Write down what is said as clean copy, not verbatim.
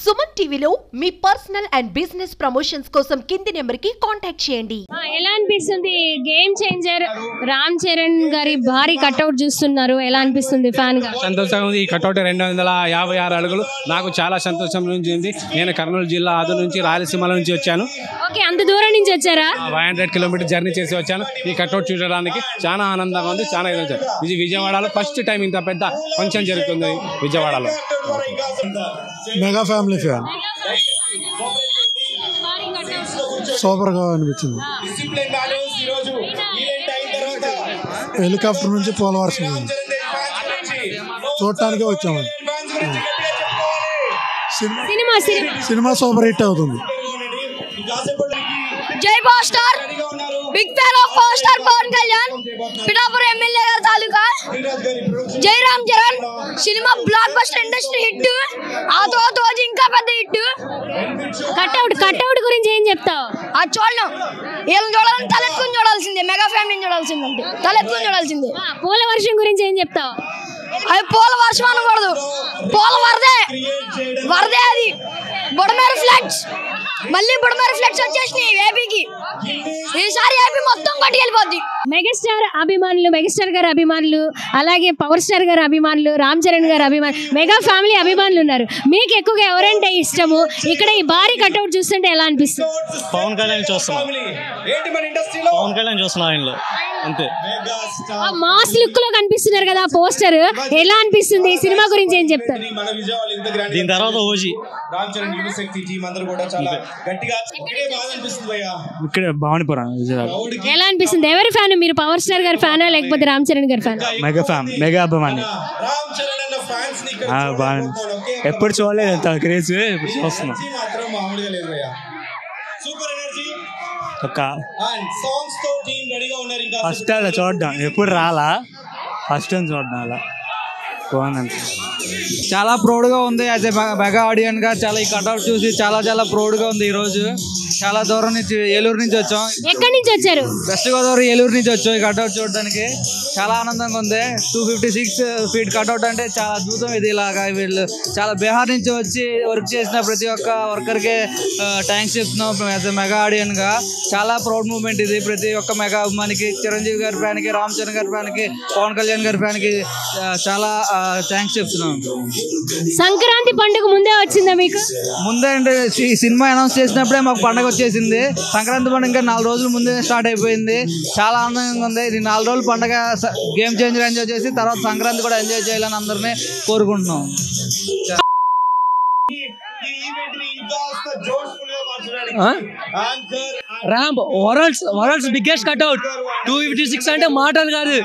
సుమన్ టీవీలో మీ personal and business promotions కోసం కింది నెంబర్కి కాంటాక్ట్ చేయండి. ఎలా అనిపిస్తుంది గేమ్ చేంజర్ రామ్ చరణ్ గారి భారీ కట్అవుట్ చూస్తున్నారు, ఎలా అనిపిస్తుంది ఫ్యాన్ గా? సంతోషంగా ఉంది. ఈ కట్అవుట్ 256 అడుగులు నాకు చాలా సంతోషం ఉంది. నేను కర్నూలు జిల్లా ఆదు నుంచి రాయలసీమ నుంచి వచ్చాను. ఓకే, అంత దూరం నుంచి వచ్చారా? 500 కిలోమీటర్ జర్నీ చేసి వచ్చాను. ఈ కట్అవుట్ చూడడానికి చాలా ఆనందంగా ఉంది, చాలా ఇది విజయవాడలో ఫస్ట్ టైం ఇంత పెద్ద ఫంక్షన్ జరుగుతుంది విజయవాడలో. మెగా ఫ్యామిలీ ఫ్యాన్ సూపర్ గా అనిపించింది. హెలికాప్టర్ నుంచి పోలవరం చూడటానికే వచ్చామండి. సినిమా సూపర్ హిట్ అవుతుంది. జై power star, big fan of power star Pavan Kalyan, Pithapuram MLA గారి తాలూకా. జై Ram Charan cinema blockbuster industry hit, ఆ రోజు ఇంకా పెద్ద హిట్. కట్అవుట్ గురించి ఏం చెప్తావు? అది చూడలేం, వీళ్ళని చూడాలని తలెత్తుకుని చూడాల్సిందే, మెగా ఫ్యామిలీని చూడాల్సిందంటే తలెత్తుకుని చూడాల్సిందే. పూల వర్షం గురించి ఏం చెప్తావు? అది పూల వర్షం అనకూడదు, పూల వరదే అది. బుడమేరు ఫ్లడ్స్, మళ్ళీ బుడమేరు ఫ్లడ్స్ వచ్చేసినాయి ఏపీకి. ఈసారి ఏపీ మొత్తం కొట్టుకెళ్ళిపోద్ది. మెగాస్టార్ అభిమానులు, మెగాస్టార్ గారి అభిమానులు, అలాగే పవర్ స్టార్ గారి అభిమానులు, రామ్ చరణ్ గారి అభిమానులు, మెగా ఫ్యామిలీ అభిమానులు ఉన్నారు. మీకు ఎక్కువగా ఎవరంటే ఇష్టము? ఇక్కడ ఈ భారీ కట్అవుట్ చూస్తుంటే ఎలా అనిపిస్తుంది? పవన్ కళ్యాణ్ చూస్తున్నా ఆయనలో అంతే. మాస్ లుక్ లో కనిపిస్తున్నారు కదా పోస్టర్, ఎలా అనిపిస్తుంది? సినిమా గురించి ఏం చెప్తారు? దీని తర్వాత ఓజీ ఇక్కడ భవానీపురం. ఎలా అనిపిస్తుంది? ఎవరి ఫ్యాన్ మీరు? పవర్ స్టార్ గారి ఫ్యానా లేకపోతే రామ్ చరణ్ గారి ఫ్యాన్? మెగా అభిమాని. ఎప్పుడు చూడలేదు అంత క్రేజ్, ఇప్పుడు చూస్తున్నాం. ఫస్ట్ అలా చూడడం ఎప్పుడు రాలా, ఫస్ట్ టైం చూడడం అలా బాగుంది. చాలా ప్రౌడ్గా ఉంది. యాజ్ ఏ మెగా ఆడియన్ గా చాలా ఈ కట్అవుట్ చూసి చాలా ప్రౌడ్గా ఉంది. ఈరోజు చాలా దూరం నుంచి, ఏలూరు నుంచి వచ్చాం. ఎక్కడి నుంచి వచ్చారు? వెస్ట్ గోదావరి ఏలూరు నుంచి వచ్చాం ఈ కట్అవుట్ చూడడానికి. చాలా ఆనందంగా ఉంది. 256 ఫీట్ కట్అవుట్ అంటే చాలా అద్భుతం. ఇది ఇలాగా వీళ్ళు చాలా బీహార్ నుంచి వచ్చి వర్క్ చేసిన ప్రతి ఒక్క వర్కర్కి థ్యాంక్స్ చెప్తున్నాం యాజ్ ఏ మెగా ఆడియన్ గా. చాలా ప్రౌడ్ మూమెంట్ ఇది. ప్రతి ఒక్క మెగా అభిమానికి, చిరంజీవి గారి ఫ్యాన్కి, రామ్ చరణ్ గారి ఫ్యాన్కి, పవన్ కళ్యాణ్ గారి ఫ్యాన్కి చాలా థ్యాంక్స్ చెప్తున్నాం. సంక్రాంతి పండుగ ముందే వచ్చిందా మీకు? ముందే అంటే ఈ సినిమా అనౌన్స్ చేసినప్పుడే మాకు పండుగ వచ్చేసింది. సంక్రాంతి పండుగ ఇంకా 4 రోజుల ముందే స్టార్ట్ అయిపోయింది. చాలా ఆనందంగా ఉంది. ఇది 4 రోజుల పండుగ గేమ్ చేంజర్ ఎంజాయ్ చేసి తర్వాత సంక్రాంతి కూడా ఎంజాయ్ చేయాలని అందరినీ కోరుకుంటున్నాం. రామ్ వరల్డ్స్ బిగ్గెస్ట్ కట్అవుట్ 256 అంటే మాటలు కాదు.